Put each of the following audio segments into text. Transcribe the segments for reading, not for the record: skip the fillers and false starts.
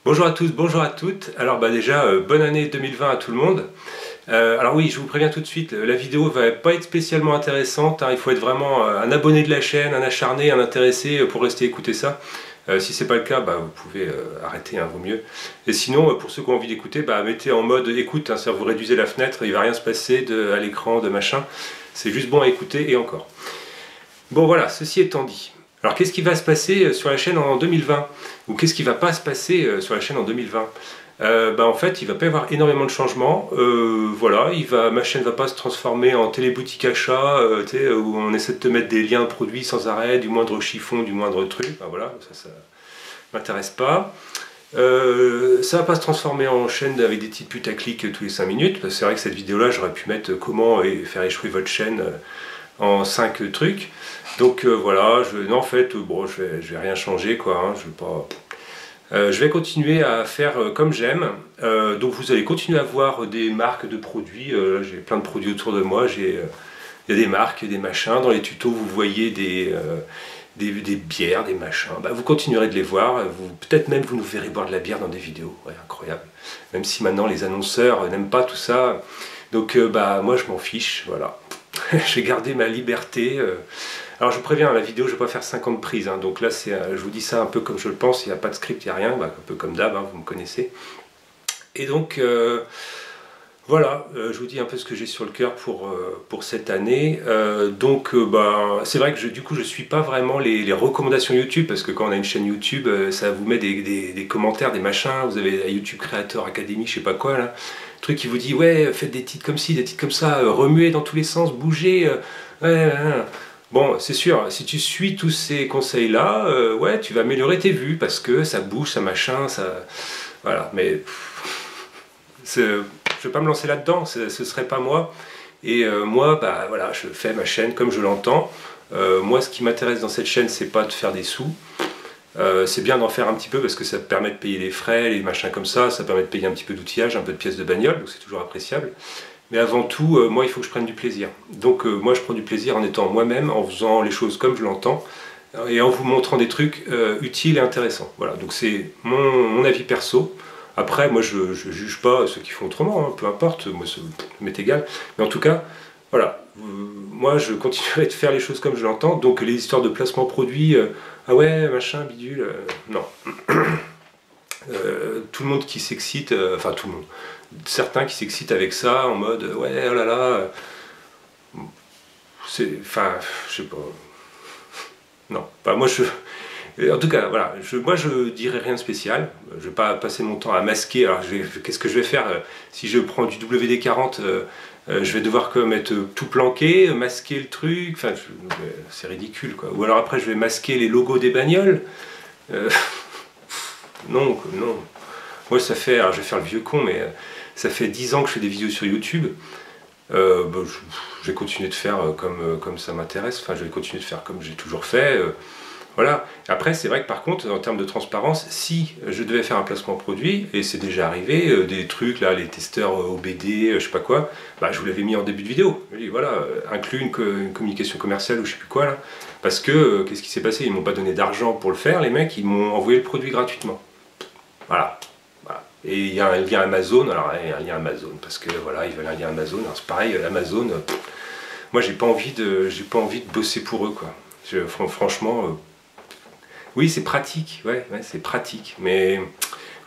Bonjour à tous, bonjour à toutes. Alors déjà, bonne année 2020 à tout le monde. Alors oui, je vous préviens tout de suite, la vidéo va pas être spécialement intéressante, hein. Il faut être vraiment un abonné de la chaîne, un acharné, un intéressé pour rester écouter ça. Si c'est pas le cas, vous pouvez arrêter, hein, vaut mieux. Et sinon, pour ceux qui ont envie d'écouter, mettez en mode écoute, hein, ça vous réduisez la fenêtre, il va rien se passer à l'écran, de machin. C'est juste bon à écouter et encore. Bon voilà, ceci étant dit. Alors qu'est-ce qui va se passer sur la chaîne en 2020? Ou qu'est-ce qui va pas se passer sur la chaîne en 2020? En fait, il va pas y avoir énormément de changements. Voilà, ma chaîne va pas se transformer en téléboutique achat, où on essaie de te mettre des liens produits sans arrêt, du moindre chiffon, du moindre truc. Voilà, ça m'intéresse pas. Ça va pas se transformer en chaîne avec des petites putaclics tous les 5 minutes, parce que c'est vrai que cette vidéo-là, j'aurais pu mettre comment faire échouer votre chaîne en 5 trucs. Donc voilà, en fait, je vais rien changer, quoi, hein, je vais continuer à faire comme j'aime. Donc vous allez continuer à voir des marques de produits. J'ai plein de produits autour de moi. Il y a des marques, des machins. Dans les tutos, vous voyez des bières, des machins. Vous continuerez de les voir. Peut-être même vous nous verrez boire de la bière dans des vidéos. Ouais, incroyable. Même si maintenant les annonceurs n'aiment pas tout ça. Donc moi je m'en fiche. Voilà. J'ai gardé ma liberté. Alors je vous préviens, la vidéo je ne vais pas faire 50 prises, hein, donc là je vous dis ça un peu comme je le pense, il n'y a pas de script, il n'y a rien, un peu comme d'hab, hein, vous me connaissez. Et donc voilà, je vous dis un peu ce que j'ai sur le cœur pour cette année. C'est vrai que du coup je ne suis pas vraiment les recommandations YouTube, parce que quand on a une chaîne YouTube, ça vous met des commentaires, des machins, vous avez la YouTube Creator Academy, je sais pas quoi là, truc qui vous dit ouais, faites des titres comme ci, des titres comme ça, remuez dans tous les sens, bougez, ouais. Bon, c'est sûr, si tu suis tous ces conseils-là, ouais, tu vas améliorer tes vues, parce que ça bouge, ça machin, ça... Voilà, mais... je ne vais pas me lancer là-dedans, ce serait pas moi. Et moi, voilà, je fais ma chaîne comme je l'entends. Moi, ce qui m'intéresse dans cette chaîne, c'est pas de faire des sous. C'est bien d'en faire un petit peu, parce que ça te permet de payer les frais, les machins comme ça permet de payer un petit peu d'outillage, un peu de pièces de bagnole, donc c'est toujours appréciable. Mais avant tout, moi, il faut que je prenne du plaisir. Donc moi, je prends du plaisir en étant moi-même, en faisant les choses comme je l'entends, et en vous montrant des trucs utiles et intéressants. Voilà, donc c'est mon avis perso. Après, moi, je juge pas ceux qui font autrement, hein, peu importe, moi, ça m'est égal. Mais en tout cas, voilà, moi, je continuerai de faire les choses comme je l'entends. Donc les histoires de placement produit, ah ouais, machin, bidule, non. Tout le monde qui s'excite, enfin tout le monde, certains qui s'excitent avec ça en mode ouais, oh là là, enfin, je sais pas, non, en tout cas, voilà, moi je dirais rien de spécial, je vais pas passer mon temps à masquer. Alors qu'est-ce que je vais faire si je prends du WD-40, je vais devoir mettre tout planqué, masquer le truc, enfin c'est ridicule quoi. Ou alors après je vais masquer les logos des bagnoles. Non, non. Moi, ça fait, alors je vais faire le vieux con, mais ça fait 10 ans que je fais des vidéos sur YouTube. Je vais continuer de faire comme ça m'intéresse. Enfin, je vais continuer de faire comme j'ai toujours fait. Voilà. Après, c'est vrai que par contre, en termes de transparence, si je devais faire un placement produit, et c'est déjà arrivé, des trucs, là, les testeurs OBD, je sais pas quoi, je vous l'avais mis en début de vidéo. Je dis, voilà, inclus une communication commerciale ou je sais plus quoi, là. Parce que, qu'est-ce qui s'est passé? Ils m'ont pas donné d'argent pour le faire, les mecs, ils m'ont envoyé le produit gratuitement. Voilà. Et il y a un lien Amazon, alors il y a un lien Amazon, parce que voilà, ils veulent un lien Amazon, alors c'est pareil, Amazon, moi j'ai pas envie de bosser pour eux, quoi. Franchement, oui c'est pratique, ouais c'est pratique, mais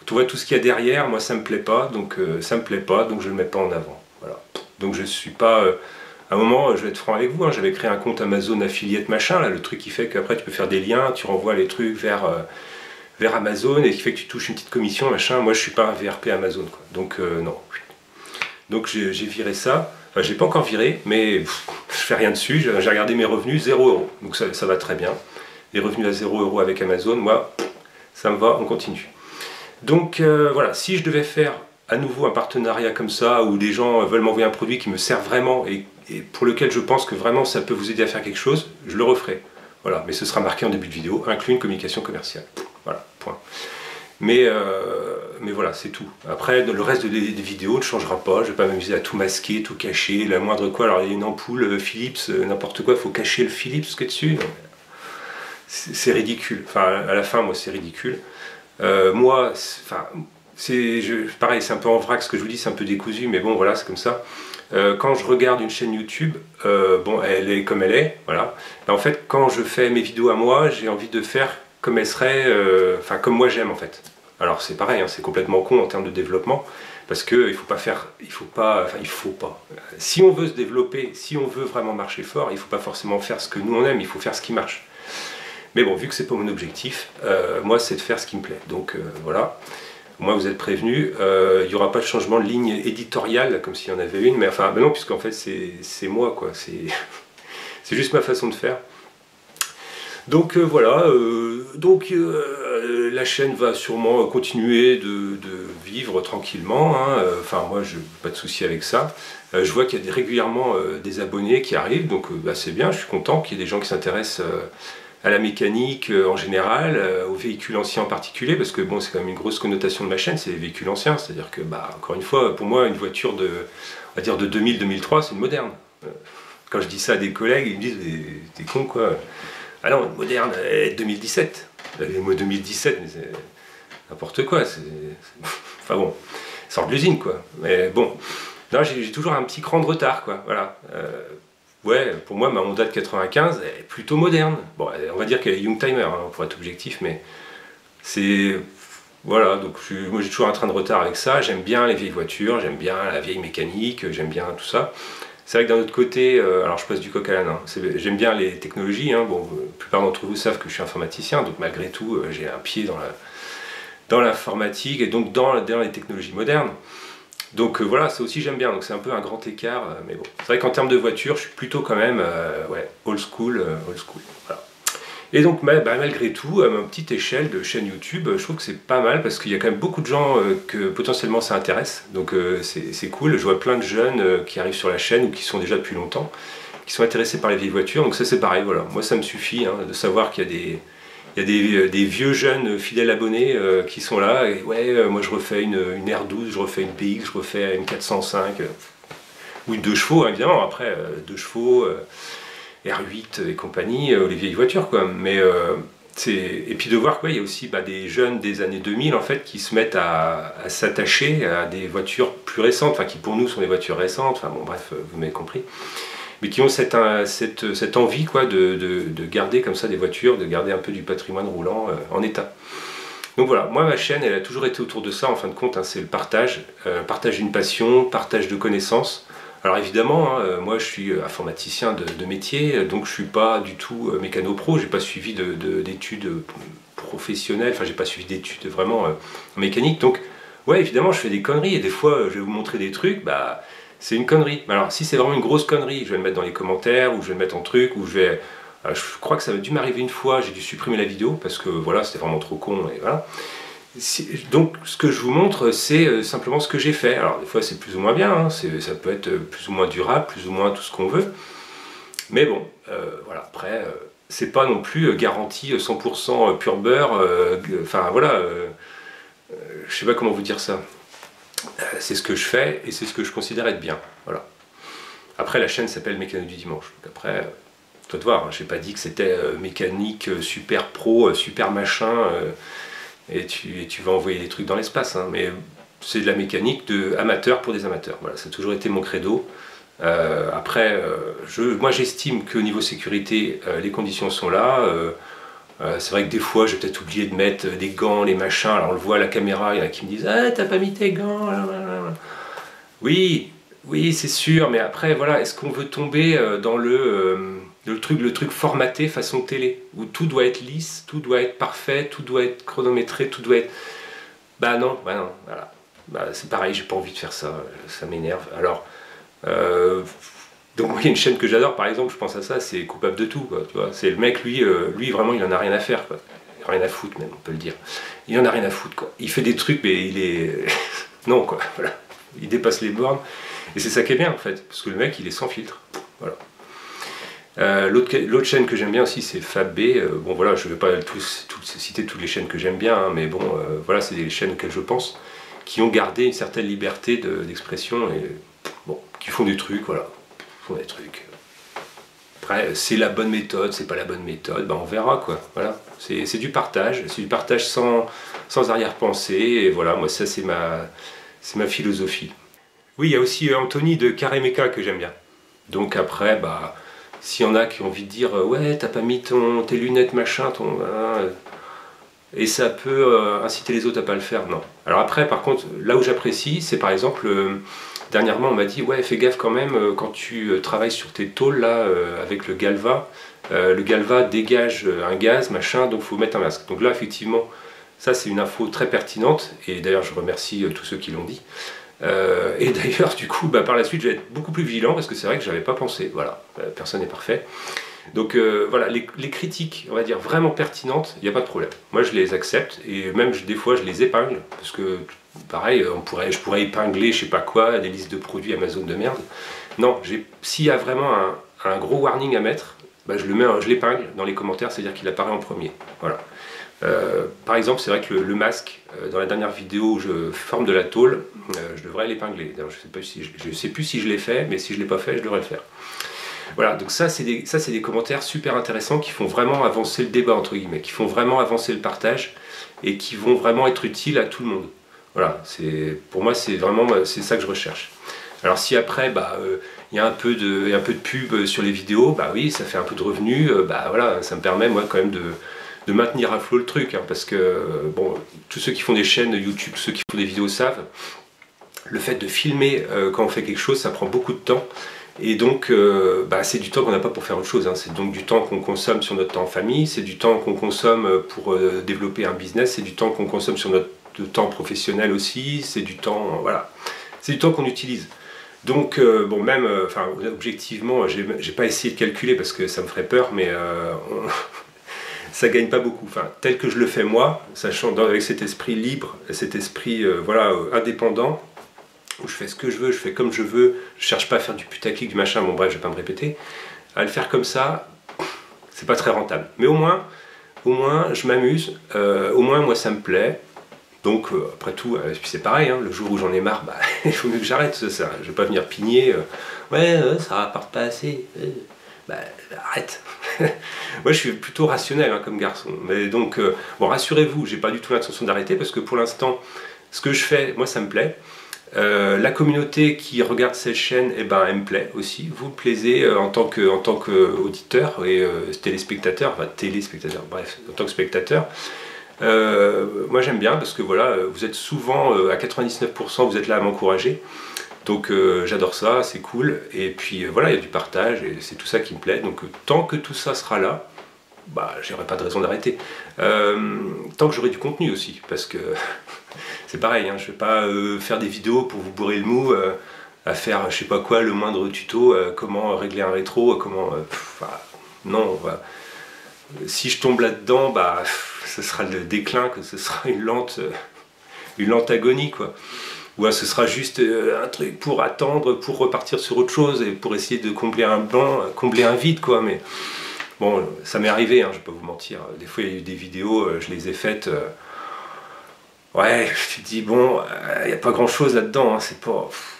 tu vois tout ce qu'il y a derrière, moi ça me plaît pas, donc je le mets pas en avant, voilà. Donc je suis pas... à un moment, je vais être franc avec vous, hein, j'avais créé un compte Amazon affiliate machin, là, le truc qui fait qu'après tu peux faire des liens, tu renvoies les trucs vers Amazon, et qui fait que tu touches une petite commission, machin. Moi je suis pas un VRP Amazon, quoi. Donc non. Donc j'ai viré ça. Enfin, j'ai pas encore viré, mais je fais rien dessus. J'ai regardé mes revenus, 0 €. Donc ça va très bien. Les revenus à 0 € avec Amazon, moi, ça me va, on continue. Donc voilà, si je devais faire à nouveau un partenariat comme ça, où des gens veulent m'envoyer un produit qui me sert vraiment, et pour lequel je pense que vraiment ça peut vous aider à faire quelque chose, je le referai. Voilà, mais ce sera marqué en début de vidéo, inclus une communication commerciale. Voilà, point. Mais voilà, c'est tout. Après, le reste des vidéos ne changera pas. Je ne vais pas m'amuser à tout masquer, tout cacher, la moindre quoi. Alors, il y a une ampoule Philips, n'importe quoi, il faut cacher le Philips qui est dessus. C'est ridicule. Enfin, à la fin, moi, c'est ridicule. Moi, enfin, pareil, c'est un peu en vrac ce que je vous dis, c'est un peu décousu, mais bon, voilà, c'est comme ça. Quand je regarde une chaîne YouTube, bon, elle est comme elle est, voilà. En fait, quand je fais mes vidéos à moi, j'ai envie de faire comme elles seraient, enfin, comme moi j'aime en fait. Alors c'est pareil, hein, c'est complètement con en termes de développement, parce que il faut pas faire, il faut pas. Si on veut se développer, si on veut vraiment marcher fort, il faut pas forcément faire ce que nous on aime, il faut faire ce qui marche. Mais bon, vu que c'est pas mon objectif, moi c'est de faire ce qui me plaît. Donc voilà. Moi, vous êtes prévenus, il n'y aura pas de changement de ligne éditoriale, comme s'il y en avait une, mais enfin, ben non, puisqu'en fait, c'est moi, quoi, c'est juste ma façon de faire. Donc voilà, la chaîne va sûrement continuer de vivre tranquillement, hein. Enfin, moi, je n'ai pas de souci avec ça. Je vois qu'il y a régulièrement des abonnés qui arrivent, donc bah, c'est bien, je suis content qu'il y ait des gens qui s'intéressent à la mécanique en général, aux véhicules anciens en particulier, parce que bon, c'est quand même une grosse connotation de ma chaîne, c'est les véhicules anciens, c'est-à-dire que, bah, encore une fois, pour moi, une voiture de, on va dire de 2000-2003, c'est une moderne. Quand je dis ça à des collègues, ils me disent, t'es con quoi. Ah non, une moderne, 2017. Moi 2017, mais c'est n'importe quoi, enfin bon, sort de l'usine quoi. Mais bon, j'ai toujours un petit cran de retard quoi, voilà. Ouais, pour moi, ma Honda de 95 est plutôt moderne. Bon, on va dire qu'elle est Youngtimer, hein, pour être objectif, mais c'est... Voilà, donc moi j'ai toujours un train de retard avec ça. J'aime bien les vieilles voitures, j'aime bien la vieille mécanique, j'aime bien tout ça. C'est vrai que d'un autre côté, alors je passe du coq à l'âne, hein, j'aime bien les technologies. Hein, bon, la plupart d'entre vous savent que je suis informaticien, donc malgré tout, j'ai un pied dans l'informatique et donc dans les technologies modernes. Donc voilà, ça aussi j'aime bien, donc c'est un peu un grand écart, mais bon. C'est vrai qu'en termes de voiture, je suis plutôt quand même ouais, old school, voilà. Et donc malgré tout, à ma petite échelle de chaîne YouTube, je trouve que c'est pas mal parce qu'il y a quand même beaucoup de gens que potentiellement ça intéresse, donc c'est cool. Je vois plein de jeunes qui arrivent sur la chaîne ou qui sont déjà depuis longtemps, qui sont intéressés par les vieilles voitures, donc ça c'est pareil, voilà. Moi ça me suffit hein, de savoir qu'il y a des vieux jeunes fidèles abonnés qui sont là, et ouais, moi je refais une R12, je refais une PX, je refais une 405, ou une 2 chevaux, hein, évidemment, après 2 chevaux, R8 et compagnie, les vieilles voitures, quoi. Mais et puis de voir quoi, il y a aussi des jeunes des années 2000 en fait qui se mettent à s'attacher à des voitures plus récentes, enfin qui pour nous sont des voitures récentes, enfin bon bref, vous m'avez compris. Mais qui ont cette envie quoi, de garder comme ça des voitures, de garder un peu du patrimoine roulant en état. Donc voilà, moi ma chaîne elle a toujours été autour de ça en fin de compte, hein, c'est le partage d'une passion, partage de connaissances. Alors évidemment, hein, moi je suis informaticien de métier, donc je suis pas du tout mécano pro, j'ai pas suivi d'études professionnelles, enfin j'ai pas suivi d'études vraiment en mécanique, donc ouais évidemment je fais des conneries et des fois je vais vous montrer des trucs, bah c'est une connerie. Alors si c'est vraiment une grosse connerie, je vais le mettre dans les commentaires, ou je vais le mettre en truc, ou je vais... je crois que ça a dû m'arriver une fois, j'ai dû supprimer la vidéo, parce que voilà, c'était vraiment trop con, et voilà. Donc ce que je vous montre, c'est simplement ce que j'ai fait. Alors des fois c'est plus ou moins bien, hein, ça peut être plus ou moins durable, plus ou moins tout ce qu'on veut. Mais bon, voilà, après, c'est pas non plus garanti 100% pur beurre, enfin voilà, je sais pas comment vous dire ça. C'est ce que je fais et c'est ce que je considère être bien. Voilà. Après, la chaîne s'appelle Mécano du Dimanche. Donc après, toi de voir, hein, j'ai pas dit que c'était mécanique, super pro, super machin, et tu vas envoyer des trucs dans l'espace. Hein, mais c'est de la mécanique de amateur pour des amateurs. Voilà, ça a toujours été mon credo. Après, moi j'estime qu'au niveau sécurité, les conditions sont là. C'est vrai que des fois, j'ai peut-être oublié de mettre des gants, les machins. Alors on le voit à la caméra, il y en a qui me disent « Ah, t'as pas mis tes gants ?» Oui, oui, c'est sûr, mais après, voilà, est-ce qu'on veut tomber dans le truc formaté façon télé, où tout doit être lisse, tout doit être parfait, tout doit être chronométré, tout doit être... Bah non, voilà. Bah, c'est pareil, j'ai pas envie de faire ça, ça m'énerve. Alors... donc il y a une chaîne que j'adore par exemple, je pense à ça, c'est Coupable de tout, quoi, tu vois. C'est le mec, lui vraiment il en a rien à faire, quoi. Rien à foutre même, on peut le dire. Il en a rien à foutre, quoi. Il fait des trucs mais il est... non, quoi, voilà. Il dépasse les bornes. Et c'est ça qui est bien en fait, parce que le mec il est sans filtre. Voilà. L'autre chaîne que j'aime bien aussi c'est FabB. Bon voilà, je ne vais pas citer toutes les chaînes que j'aime bien, hein, mais bon, voilà, c'est des chaînes auxquelles je pense, qui ont gardé une certaine liberté d'expression et bon, qui font des trucs, voilà. Font des trucs. Après, c'est la bonne méthode, c'est pas la bonne méthode, ben on verra quoi. Voilà, c'est du partage sans arrière-pensée, et voilà, moi ça c'est ma philosophie. Oui, il y a aussi Anthony de Caremeka que j'aime bien. Donc après, bah, s'il y en a qui ont envie de dire ouais, t'as pas mis tes lunettes machin, et ça peut inciter les autres à pas le faire, non. Alors après, par contre, là où j'apprécie, c'est par exemple, dernièrement on m'a dit ouais, fais gaffe quand même quand tu travailles sur tes tôles là avec le Galva dégage un gaz machin, donc faut mettre un masque. Donc là effectivement, ça c'est une info très pertinente, et d'ailleurs je remercie tous ceux qui l'ont dit. Et d'ailleurs, du coup, bah, par la suite, je vais être beaucoup plus vigilant parce que c'est vrai que je n'avais pas pensé. Voilà, personne n'est parfait. Donc voilà, les critiques, on va dire, vraiment pertinentes, il n'y a pas de problème. Moi, je les accepte et même des fois, je les épingle parce que, pareil, je pourrais épingler, je sais pas quoi, des listes de produits Amazon de merde. Non, s'il y a vraiment un gros warning à mettre, bah, je l'épingle dans les commentaires, c'est-à-dire qu'il apparaît en premier. Voilà. Par exemple, c'est vrai que le masque, dans la dernière vidéo où je forme de la tôle, je devrais l'épingler. Je ne sais plus si je l'ai fait, mais si je ne l'ai pas fait, je devrais le faire. Voilà, donc ça c'est des commentaires super intéressants qui font vraiment avancer le débat, entre guillemets, qui font vraiment avancer le partage et qui vont vraiment être utiles à tout le monde. Voilà, pour moi c'est ça que je recherche. Alors si après, bah, y a un peu de pub sur les vidéos, bah oui, ça fait un peu de revenus, bah voilà, ça me permet moi quand même de maintenir à flot le truc, hein, parce que bon, tous ceux qui font des chaînes YouTube, ceux qui font des vidéos savent, le fait de filmer quand on fait quelque chose, ça prend beaucoup de temps, et donc bah, c'est du temps qu'on n'a pas pour faire autre chose, hein. C'est donc du temps qu'on consomme sur notre temps en famille, c'est du temps qu'on consomme pour développer un business, c'est du temps qu'on consomme sur notre temps professionnel aussi, c'est du temps, voilà, c'est du temps qu'on utilise. Donc bon, même, enfin objectivement, j'ai pas essayé de calculer parce que ça me ferait peur, mais ça gagne pas beaucoup, enfin, tel que je le fais moi, sachant avec cet esprit libre, cet esprit voilà, indépendant, où je fais ce que je veux, je fais comme je veux, je cherche pas à faire du putaclic, du machin, bon bref, je vais pas me répéter, à le faire comme ça, c'est pas très rentable. Mais au moins je m'amuse, au moins moi ça me plaît, donc après tout, c'est pareil, hein, le jour où j'en ai marre, bah, il faut mieux que j'arrête ça, je vais pas venir pigner, ouais, ça rapporte pas assez, bah, arrête. Moi je suis plutôt rationnel hein, comme garçon, mais donc bon, rassurez-vous, j'ai pas du tout l'intention d'arrêter parce que pour l'instant ce que je fais, moi ça me plaît. La communauté qui regarde cette chaîne, eh ben, elle me plaît aussi, vous me plaisez en tant qu'auditeur et téléspectateur, enfin téléspectateur, bref, en tant que spectateur. Moi j'aime bien parce que voilà, vous êtes souvent à 99%, vous êtes là à m'encourager. Donc j'adore ça, c'est cool, et puis voilà, il y a du partage, et c'est tout ça qui me plaît, donc tant que tout ça sera là, bah j'aurai pas de raison d'arrêter. Tant que j'aurai du contenu aussi, parce que c'est pareil, hein, je vais pas faire des vidéos pour vous bourrer le mou, à faire je sais pas quoi, le moindre tuto, comment régler un rétro, comment... non, si je tombe là-dedans, bah ce sera le déclin, que ce sera une lente agonie, quoi. Ou ce sera juste un truc pour attendre, pour repartir sur autre chose et pour essayer de combler un blanc, combler un vide, quoi. Mais bon, ça m'est arrivé, hein, je vais pas vous mentir. Des fois, il y a eu des vidéos, je les ai faites. Ouais, je te dis, bon, il n'y a pas grand chose là-dedans, hein,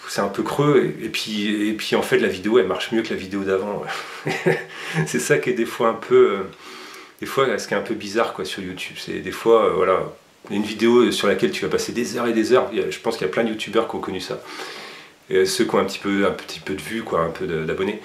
c'est un peu creux. Et puis, en fait, la vidéo, elle marche mieux que la vidéo d'avant. C'est ça qui est des fois un peu. Des fois, ce qui est un peu bizarre, quoi, sur YouTube. C'est des fois, voilà. Une vidéo sur laquelle tu vas passer des heures et des heures, je pense qu'il y a plein de youtubeurs qui ont connu ça, et ceux qui ont un petit peu de vues, quoi, un peu d'abonnés,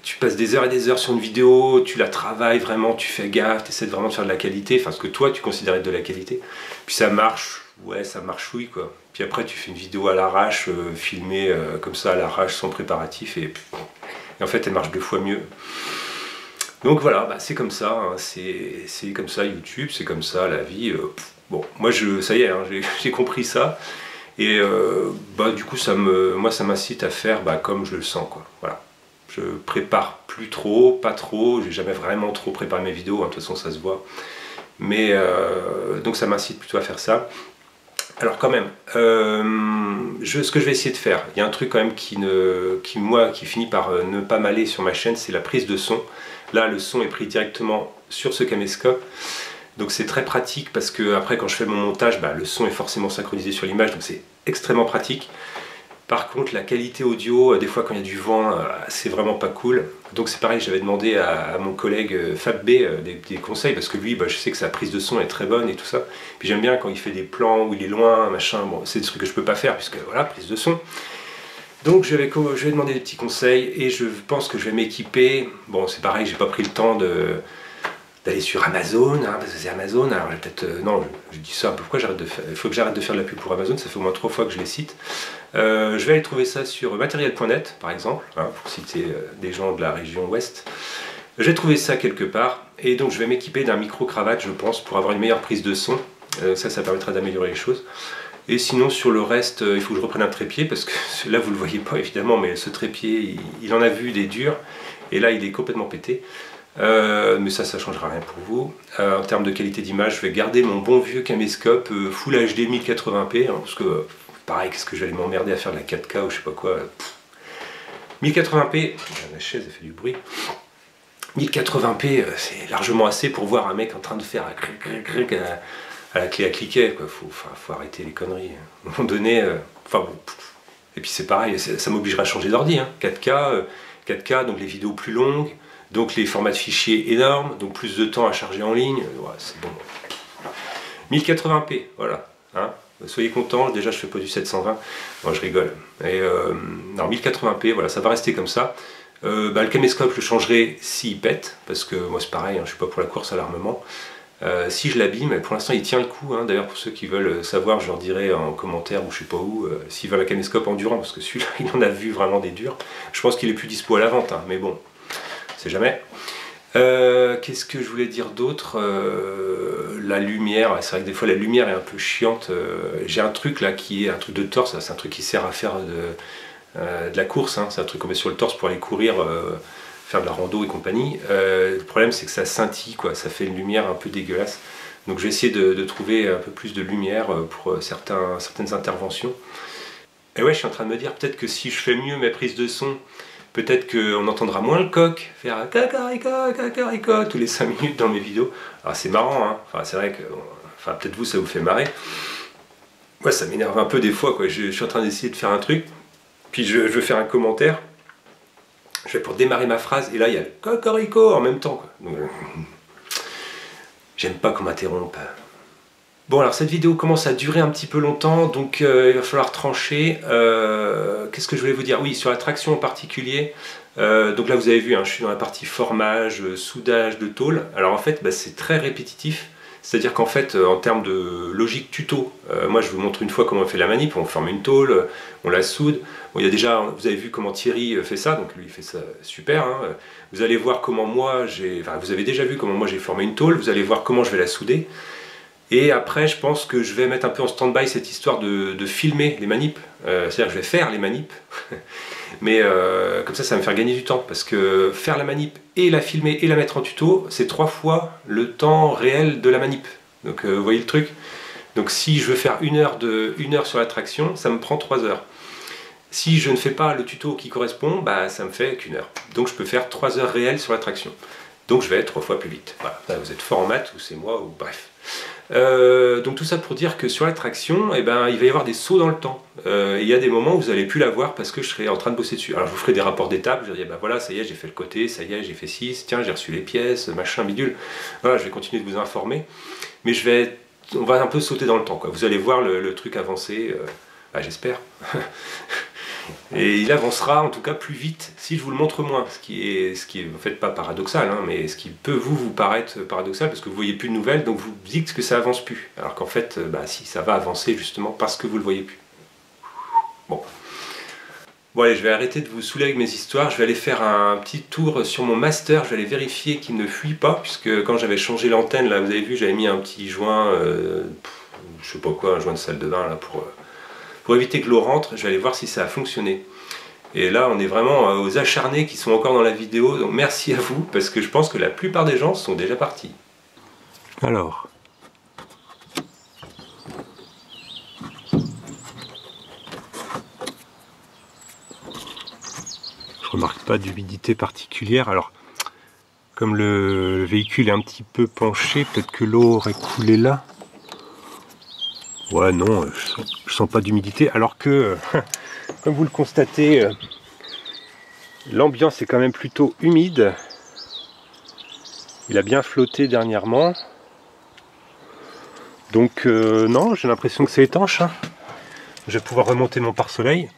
tu passes des heures et des heures sur une vidéo, tu la travailles vraiment, tu fais gaffe, tu essaies vraiment de faire de la qualité, enfin ce que toi tu considères être de la qualité, puis ça marche, ouais ça marchouille quoi, puis après tu fais une vidéo à l'arrache, filmée comme ça à l'arrache sans préparatif, et en fait elle marche 2 fois mieux. Donc voilà, bah c'est comme ça, hein, c'est comme ça YouTube, c'est comme ça la vie. Bon, moi ça y est, hein, j'ai compris ça. Et bah, du coup, moi ça m'incite à faire comme je le sens, quoi. Voilà. Je prépare plus trop, pas trop, j'ai jamais vraiment trop préparé mes vidéos, hein, de toute façon ça se voit. Mais donc ça m'incite plutôt à faire ça. Alors quand même, ce que je vais essayer de faire, il y a un truc quand même qui finit par ne pas m'aller sur ma chaîne, c'est la prise de son. Là, le son est pris directement sur ce caméscope, donc c'est très pratique parce que après, quand je fais mon montage, le son est forcément synchronisé sur l'image, donc c'est extrêmement pratique. Par contre, la qualité audio, des fois quand il y a du vent, c'est vraiment pas cool. Donc c'est pareil, j'avais demandé à mon collègue Fab B des conseils, parce que lui, bah, je sais que sa prise de son est très bonne et tout ça. Puis j'aime bien quand il fait des plans où il est loin, machin. Bon, c'est des trucs que je peux pas faire, puisque voilà, prise de son. Donc je vais demander des petits conseils, et je pense que je vais m'équiper. Bon, c'est pareil, j'ai pas pris le temps d'aller sur Amazon, hein, parce que c'est Amazon. Alors peut-être non, je dis ça, pourquoi j'arrête de faire, il faut que j'arrête de faire de la pub pour Amazon, ça fait au moins 3 fois que je les cite. Je vais aller trouver ça sur matériel.net par exemple, hein, pour citer des gens de la région ouest. J'ai trouvé ça quelque part, et donc je vais m'équiper d'un micro-cravate, je pense, pour avoir une meilleure prise de son. Ça permettra d'améliorer les choses. Et sinon sur le reste, il faut que je reprenne un trépied, parce que là vous le voyez pas évidemment, mais ce trépied, il en a vu des durs, et là il est complètement pété. Mais ça changera rien pour vous. En termes de qualité d'image, je vais garder mon bon vieux caméscope Full HD 1080p, hein, parce que pareil, qu'est-ce que j'allais m'emmerder à faire de la 4K ou je sais pas quoi. 1080p, la chaise elle fait du bruit. 1080p, c'est largement assez pour voir un mec en train de faire à la clé à cliquet, quoi. Faut arrêter les conneries. À un moment donné, enfin bon. Et puis c'est pareil, ça m'obligera à changer d'ordi, hein. 4K, donc les vidéos plus longues, donc les formats de fichiers énormes, donc plus de temps à charger en ligne. Ouais, c'est bon. 1080p, voilà. Hein. Soyez contents, déjà je fais pas du 720, moi je rigole. Et non, 1080p, voilà, ça va rester comme ça. Le caméscope je le changerai s'il pète, parce que moi c'est pareil, hein, je suis pas pour la course à l'armement. Si je l'abîme, pour l'instant il tient le coup, hein. D'ailleurs pour ceux qui veulent savoir, je leur dirai en commentaire ou je sais pas où, s'ils veulent un caméscope endurant, parce que celui-là il en a vu vraiment des durs. Je pense qu'il est plus dispo à la vente, hein, mais bon, c'est jamais. Qu'est-ce que je voulais dire d'autre? La lumière, c'est vrai que des fois la lumière est un peu chiante. J'ai un truc là qui est un truc de torse, c'est un truc qui sert à faire de la course, hein. C'est un truc qu'on met sur le torse pour aller courir, faire de la rando et compagnie. Le problème c'est que ça scintille, quoi, ça fait une lumière un peu dégueulasse. Donc je vais essayer de trouver un peu plus de lumière pour certaines interventions. Et ouais, je suis en train de me dire peut-être que si je fais mieux mes prises de son, peut-être qu'on entendra moins le coq faire cacarico tous les 5 minutes dans mes vidéos. Alors c'est marrant, hein. Enfin, c'est vrai que, enfin, peut-être vous ça vous fait marrer. Moi ça m'énerve un peu des fois, quoi. Je suis en train d'essayer de faire un truc, puis je veux faire un commentaire, je vais pour démarrer ma phrase, et là il y a le cacarico en même temps, quoi. J'aime pas qu'on m'interrompe. Bon, alors cette vidéo commence à durer un petit peu longtemps, donc il va falloir trancher. Qu'est-ce que je voulais vous dire? Oui, sur la traction en particulier. Donc là vous avez vu, hein, je suis dans la partie formage, soudage de tôle. Alors en fait, bah, c'est très répétitif. C'est-à-dire qu'en fait, en termes de logique tuto, moi je vous montre une fois comment on fait la manip, on forme une tôle, on la soude. Bon, il y a déjà, vous avez vu comment Thierry fait ça, donc lui il fait ça super, hein. Vous allez voir comment moi vous avez déjà vu comment moi j'ai formé une tôle, vous allez voir comment je vais la souder. Et après, je pense que je vais mettre un peu en stand-by cette histoire de filmer les manips. C'est-à-dire que je vais faire les manips. Mais comme ça va me faire gagner du temps. Parce que faire la manip et la filmer et la mettre en tuto, c'est 3 fois le temps réel de la manip. Donc vous voyez le truc. Donc si je veux faire une heure sur la traction, ça me prend 3 heures. Si je ne fais pas le tuto qui correspond, bah, ça me fait qu'1 heure. Donc je peux faire 3 heures réelles sur la traction. Donc je vais être 3 fois plus vite. Voilà. Là, vous êtes fort en maths, ou c'est moi, ou bref. Donc tout ça pour dire que sur la traction, eh ben, il va y avoir des sauts dans le temps. Il y a des moments où vous n'allez plus la voir parce que je serai en train de bosser dessus. Alors je vous ferai des rapports d'étapes, je vais dire, bah voilà, ça y est, j'ai fait le côté, ça y est, j'ai fait 6, tiens, j'ai reçu les pièces, machin, bidule. Voilà, je vais continuer de vous informer. Mais on va un peu sauter dans le temps, quoi. Vous allez voir le truc avancer, bah, j'espère. Et il avancera en tout cas plus vite si je vous le montre moins, ce qui est en fait pas paradoxal, hein, mais ce qui peut vous paraître paradoxal parce que vous voyez plus de nouvelles, donc vous dites que ça avance plus, alors qu'en fait, bah, si, ça va avancer justement parce que vous le voyez plus. Bon, allez, je vais arrêter de vous saouler avec mes histoires, je vais aller faire un petit tour sur mon master, je vais aller vérifier qu'il ne fuit pas, puisque quand j'avais changé l'antenne, là vous avez vu, j'avais mis un petit joint, je sais pas quoi, un joint de salle de bain là pour éviter que l'eau rentre. Je vais aller voir si ça a fonctionné. Et là, on est vraiment aux acharnés qui sont encore dans la vidéo. Donc merci à vous, parce que je pense que la plupart des gens sont déjà partis. Alors. Je remarque pas d'humidité particulière. Alors, comme le véhicule est un petit peu penché, peut-être que l'eau aurait coulé là. Ouais, non, je sens pas d'humidité, alors que comme vous le constatez, l'ambiance est quand même plutôt humide. Il a bien flotté dernièrement. Donc non, j'ai l'impression que c'est étanche. Hein. Je vais pouvoir remonter mon pare-soleil.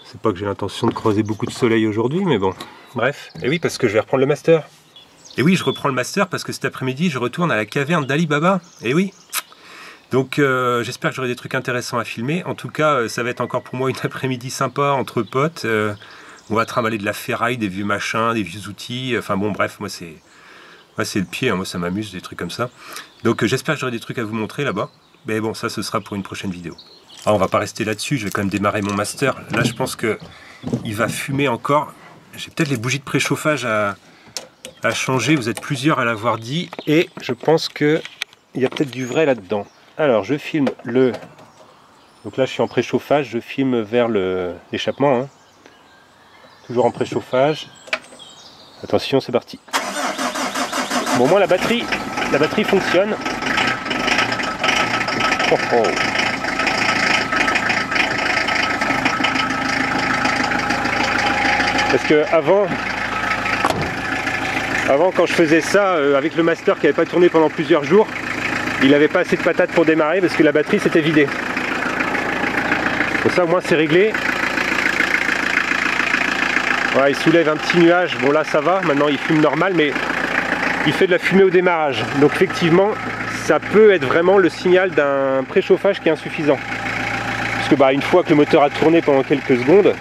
C'est pas que j'ai l'intention de croiser beaucoup de soleil aujourd'hui, mais bon. Bref, et oui, parce que je vais reprendre le master. Et oui, je reprends le master parce que cet après-midi, je retourne à la caverne d'Ali Baba. Et oui. Donc j'espère que j'aurai des trucs intéressants à filmer. En tout cas, ça va être encore pour moi une après-midi sympa entre potes. On va trimballer de la ferraille, des vieux machins, des vieux outils. Enfin bon, bref, moi c'est le pied, hein. Moi ça m'amuse, des trucs comme ça. Donc j'espère que j'aurai des trucs à vous montrer là-bas. Mais bon, ça ce sera pour une prochaine vidéo. Ah, on va pas rester là-dessus, je vais quand même démarrer mon master. Là je pense que il va fumer encore. J'ai peut-être les bougies de préchauffage à changer, vous êtes plusieurs à l'avoir dit. Et je pense qu'il y a peut-être du vrai là-dedans. Alors je filme le... Donc là je suis en préchauffage, je filme vers l'échappement. Hein. Toujours en préchauffage. Attention, c'est parti. Bon, moi la batterie fonctionne. Oh, oh. Parce que avant quand je faisais ça avec le master qui n'avait pas tourné pendant plusieurs jours, il n'avait pas assez de patates pour démarrer parce que la batterie s'était vidée. Pour ça au moins c'est réglé. Voilà, il soulève un petit nuage, bon là ça va, maintenant il fume normal, mais il fait de la fumée au démarrage. Donc effectivement, ça peut être vraiment le signal d'un préchauffage qui est insuffisant. Parce que une fois que le moteur a tourné pendant quelques secondes,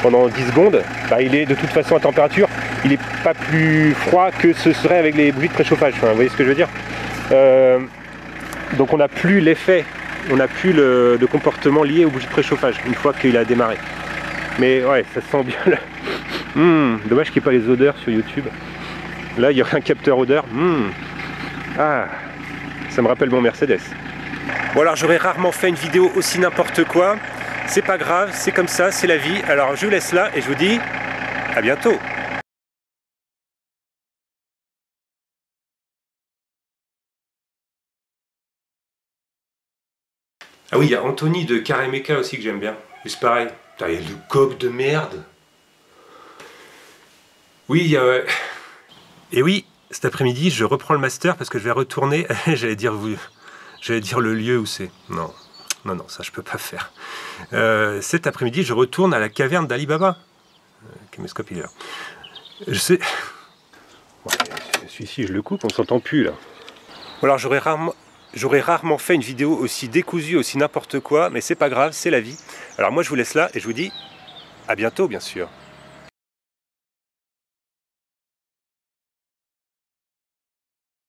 pendant 10 secondes, il est de toute façon à température, il n'est pas plus froid que ce serait avec les bougies de préchauffage. Enfin, vous voyez ce que je veux dire? Donc on n'a plus l'effet, on n'a plus le comportement lié aux bougies de préchauffage une fois qu'il a démarré. Mais ouais, ça sent bien là. Dommage qu'il n'y ait pas les odeurs sur YouTube. Là, il y aurait un capteur odeur. Ah, ça me rappelle mon Mercedes. Bon alors, j'aurais rarement fait une vidéo aussi n'importe quoi. C'est pas grave, c'est comme ça, c'est la vie. Alors, je vous laisse là et je vous dis à bientôt. Ah oui, il y a Anthony de Karameka aussi que j'aime bien. C'est pareil. Putain, il y a le coq de merde. Oui, et oui, cet après-midi, je reprends le master parce que je vais retourner. J'allais dire le lieu où c'est. Non, ça je peux pas faire. Cet après-midi, je retourne à la caverne d'Ali Baba. Caméscope, il est là. Je sais. Ouais, celui-ci, je le coupe, on s'entend plus là. Alors, j'aurais rarement fait une vidéo aussi décousue, aussi n'importe quoi, mais c'est pas grave, c'est la vie. Alors moi, je vous laisse là et je vous dis à bientôt, bien sûr.